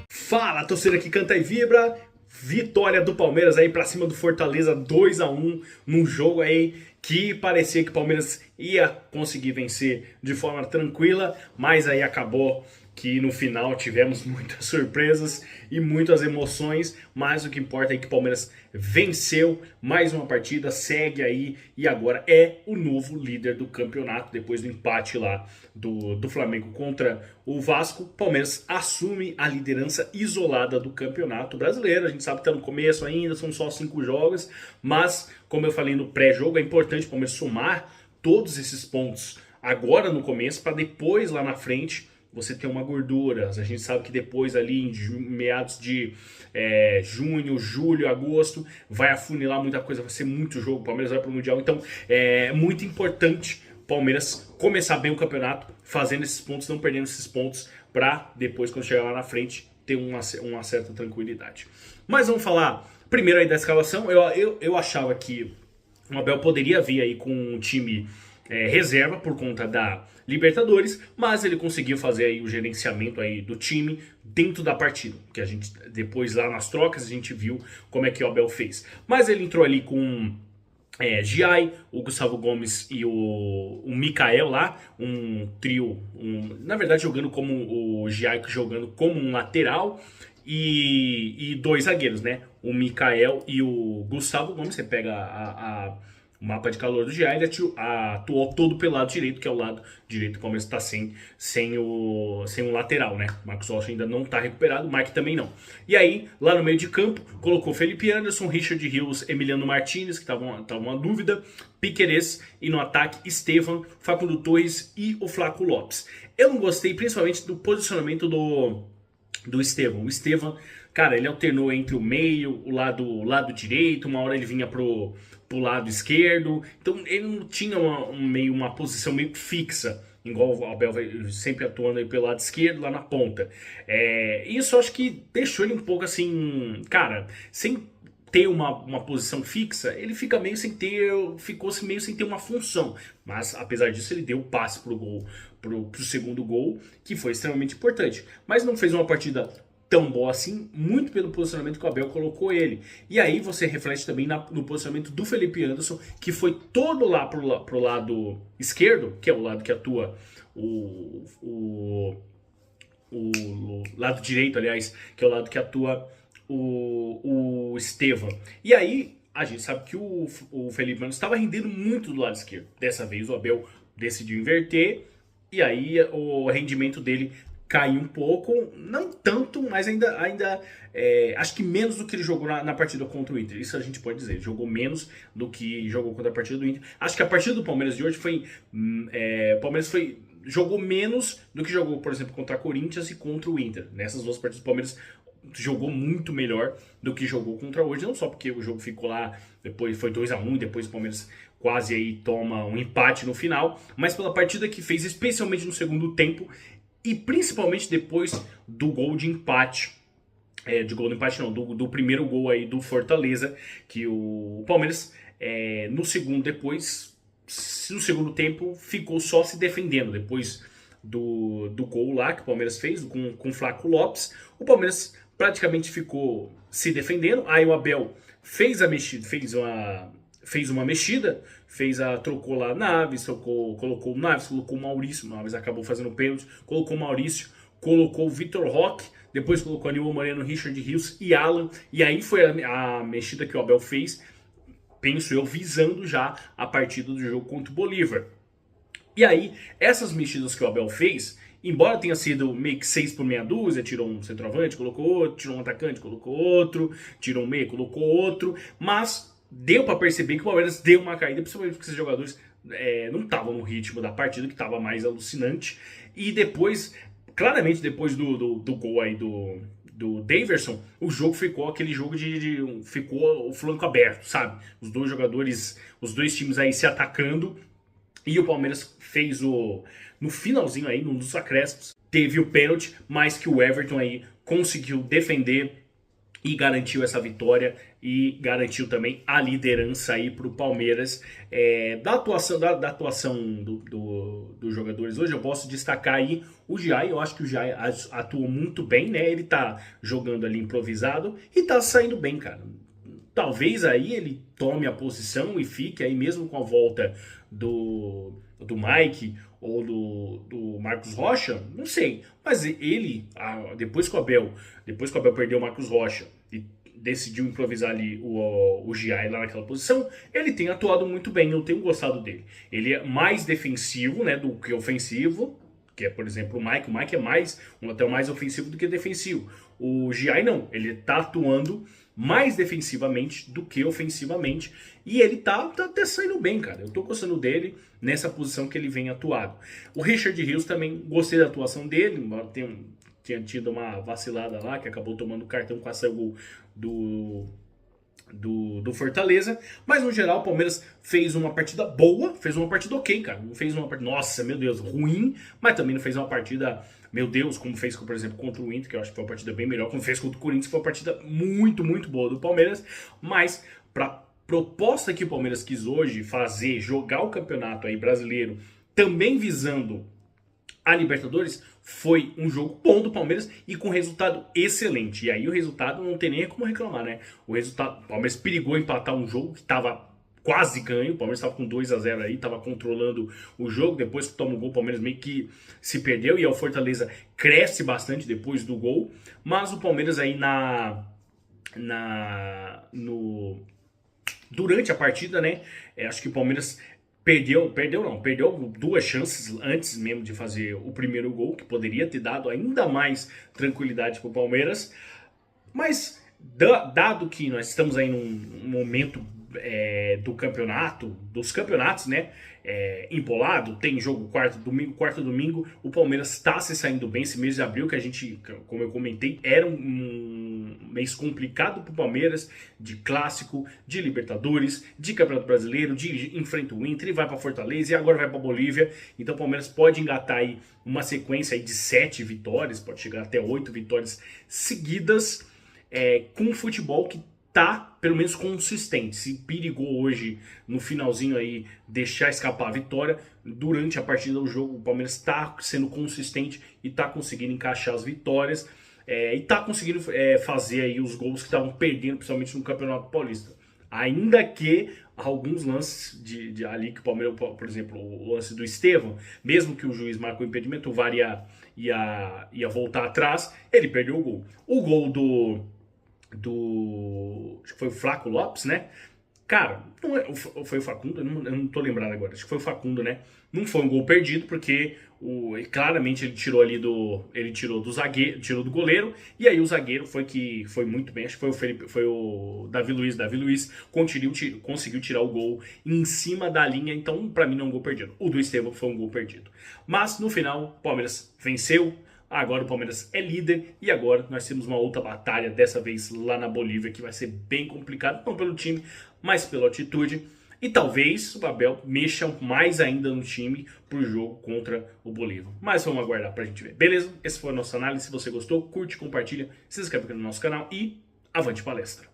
Fala, torcida que canta e vibra. Vitória do Palmeiras aí pra cima do Fortaleza, 2-1, num jogo aí que parecia que o Palmeiras ia conseguir vencer de forma tranquila, mas aí acabou que no final tivemos muitas surpresas e muitas emoções, mas o que importa é que o Palmeiras venceu mais uma partida, segue aí e agora é o novo líder do campeonato. Depois do empate lá do Flamengo contra o Vasco, o Palmeiras assume a liderança isolada do campeonato brasileiro. A gente sabe que está no começo ainda, são só 5 jogos, mas como eu falei no pré-jogo, é importante o Palmeiras somar todos esses pontos agora no começo, para depois lá na frente você ter uma gordura. A gente sabe que depois ali em meados de junho, julho, agosto, vai afunilar muita coisa, vai ser muito jogo, o Palmeiras vai para o Mundial, então é muito importante o Palmeiras começar bem o campeonato, fazendo esses pontos, não perdendo esses pontos, para depois, quando chegar lá na frente, ter uma certa tranquilidade. Mas vamos falar primeiro aí da escalação. Eu achava que o Abel poderia vir aí com um time reserva por conta da Libertadores, mas ele conseguiu fazer aí o gerenciamento aí do time dentro da partida, que a gente depois lá nas trocas a gente viu como é que o Abel fez. Mas ele entrou ali com Giai, o Gustavo Gomes e o Mikael lá, um trio, na verdade jogando como o Giai jogando como um lateral e 2 zagueiros, né? O Mikael e o Gustavo Gomes. Você pega o mapa de calor do Giai, ele atuou todo pelo lado direito, que é o lado direito. O Palmeiras está sem um lateral, né? O Marcos Rocha ainda não está recuperado, o Mike também não. E aí, lá no meio de campo, colocou Felipe Anderson, Richard Rios, Emiliano Martinez, que tava uma dúvida, Piquerez, e no ataque, Estevam, Facundo Torres e o Flaco Lopes. Eu não gostei principalmente do posicionamento do Estevam. O Estevam, cara, ele alternou entre o meio, o lado direito, uma hora ele vinha pro lado esquerdo, então ele não tinha uma posição meio fixa, igual o Abel sempre atuando aí pelo lado esquerdo, lá na ponta. Isso eu acho que deixou ele um pouco assim, cara, sem ter uma posição fixa, ele ficou meio sem ter uma função. Mas apesar disso, ele deu o passe pro segundo gol, que foi extremamente importante. Mas não fez uma partida tão boa assim, muito pelo posicionamento que o Abel colocou ele. E aí você reflete também no posicionamento do Felipe Anderson, que foi todo lá pro lado esquerdo, que é o lado que atua o lado direito, aliás, que é o lado que atua o Estevam. E aí a gente sabe que o Felipe Anderson estava rendendo muito do lado esquerdo. Dessa vez o Abel decidiu inverter, e aí o rendimento dele caiu um pouco, não tanto, mas ainda acho que menos do que ele jogou na partida contra o Inter. Isso a gente pode dizer, ele jogou menos do que jogou contra a partida do Inter. Acho que a partida do Palmeiras de hoje jogou menos do que jogou, por exemplo, contra a Corinthians e contra o Inter. Nessas duas partidas o Palmeiras jogou muito melhor do que jogou contra hoje, não só porque o jogo ficou lá, depois foi 2-1, depois o Palmeiras quase aí toma um empate no final, mas pela partida que fez, especialmente no segundo tempo, e principalmente depois do gol de empate. Do primeiro gol aí do Fortaleza, que o Palmeiras no segundo tempo ficou só se defendendo. Depois do gol lá que o Palmeiras fez com o Flaco Lopes, o Palmeiras praticamente ficou se defendendo. Aí o Abel fez uma mexida, trocou lá Naves, colocou o Naves, colocou o Maurício. O Naves acabou fazendo o pênalti, colocou o Maurício, colocou o Vitor Roque, depois colocou Aníbal Moreno, Richard Rios e Alan. E aí foi a mexida que o Abel fez, penso eu, visando já a partida do jogo contra o Bolívar. E aí, essas mexidas que o Abel fez, embora tenha sido meio que 6 por meia dúzia, tirou um centroavante, colocou outro, tirou um atacante, colocou outro, tirou um meia, colocou outro, mas deu para perceber que o Palmeiras deu uma caída, principalmente porque esses jogadores não estavam no ritmo da partida, que estava mais alucinante. E depois, claramente depois do gol aí do Daverson, o jogo ficou aquele jogo ficou o flanco aberto, sabe? Os dois times aí se atacando, e o Palmeiras fez no finalzinho aí, num dos acréscimos, teve o pênalti, mas que o Everton aí conseguiu defender e garantiu essa vitória e garantiu também a liderança aí para o Palmeiras. Da atuação do dos jogadores hoje, eu posso destacar aí o Giai. Eu acho que o Giai atuou muito bem, né? Ele tá jogando ali improvisado e tá saindo bem, cara. Talvez aí ele tome a posição e fique aí mesmo com a volta do Mike ou do Marcos Rocha, não sei. Mas ele, depois que o Abel perdeu o Marcos Rocha e decidiu improvisar ali o Giai lá naquela posição, ele tem atuado muito bem, eu tenho gostado dele. Ele é mais defensivo, né, do que ofensivo, que é, por exemplo, o Mike. O Mike é um lateral mais ofensivo do que defensivo. O Giai não, ele tá atuando mais defensivamente do que ofensivamente, e ele tá até saindo bem, cara. Eu tô gostando dele nessa posição que ele vem atuado. O Richard Rios também, gostei da atuação dele, embora tinha tido uma vacilada lá, que acabou tomando cartão com a gol do Fortaleza, mas no geral o Palmeiras fez uma partida boa, fez uma partida ok, cara. Não fez uma partida, nossa, meu Deus, ruim, mas também não fez uma partida, meu Deus, como fez, por exemplo, contra o Inter, que eu acho que foi uma partida bem melhor, como fez contra o Corinthians, que foi uma partida muito, muito boa do Palmeiras, mas pra proposta que o Palmeiras quis hoje fazer, jogar o campeonato aí brasileiro, também visando a Libertadores, foi um jogo bom do Palmeiras e com resultado excelente. E aí o resultado não tem nem como reclamar, né? O Palmeiras perigou empatar um jogo que estava quase ganho. O Palmeiras estava com 2-0 aí, estava controlando o jogo. Depois que toma o gol, o Palmeiras meio que se perdeu. E o Fortaleza cresce bastante depois do gol. Mas o Palmeiras aí durante a partida, né? Acho que o Palmeiras perdeu duas chances antes mesmo de fazer o primeiro gol, que poderia ter dado ainda mais tranquilidade para o Palmeiras. Mas, dado que nós estamos aí num momento dos campeonatos, né? Empolado, tem jogo quarto domingo, o Palmeiras está se saindo bem. Esse mês de abril, que a gente, como eu comentei, era um mês complicado para o Palmeiras, de clássico, de Libertadores, de Campeonato Brasileiro, de enfrenta o Inter, e vai para Fortaleza e agora vai para Bolívia. Então o Palmeiras pode engatar aí uma sequência aí de 7 vitórias, pode chegar até 8 vitórias seguidas, com um futebol que tá, pelo menos, consistente. Se perigou hoje, no finalzinho aí, deixar escapar a vitória, durante a partida do jogo, o Palmeiras tá sendo consistente e tá conseguindo encaixar as vitórias, e tá conseguindo fazer aí os gols que estavam perdendo, principalmente no Campeonato Paulista. Ainda que alguns lances ali que o Palmeiras, por exemplo, o lance do Estevão, mesmo que o juiz marcou o impedimento, o VAR ia voltar atrás, ele perdeu o gol. O gol acho que foi o Flaco Lopes, né? Cara, foi o Facundo? Eu não tô lembrado agora. Acho que foi o Facundo, né? Não foi um gol perdido, porque claramente ele tirou ali do zagueiro, tirou do goleiro, e aí o zagueiro foi muito bem. Acho que foi o Davi Luiz. Davi Luiz conseguiu tirar o gol em cima da linha, então pra mim não é um gol perdido. O do Estevão foi um gol perdido. Mas no final, o Palmeiras venceu. Agora o Palmeiras é líder e agora nós temos uma outra batalha, dessa vez lá na Bolívia, que vai ser bem complicado, não pelo time, mas pela atitude. E talvez o Abel mexa mais ainda no time pro jogo contra o Bolívia. Mas vamos aguardar pra gente ver. Beleza? Essa foi a nossa análise. Se você gostou, curte, compartilha, se inscreve aqui no nosso canal e avante palestra.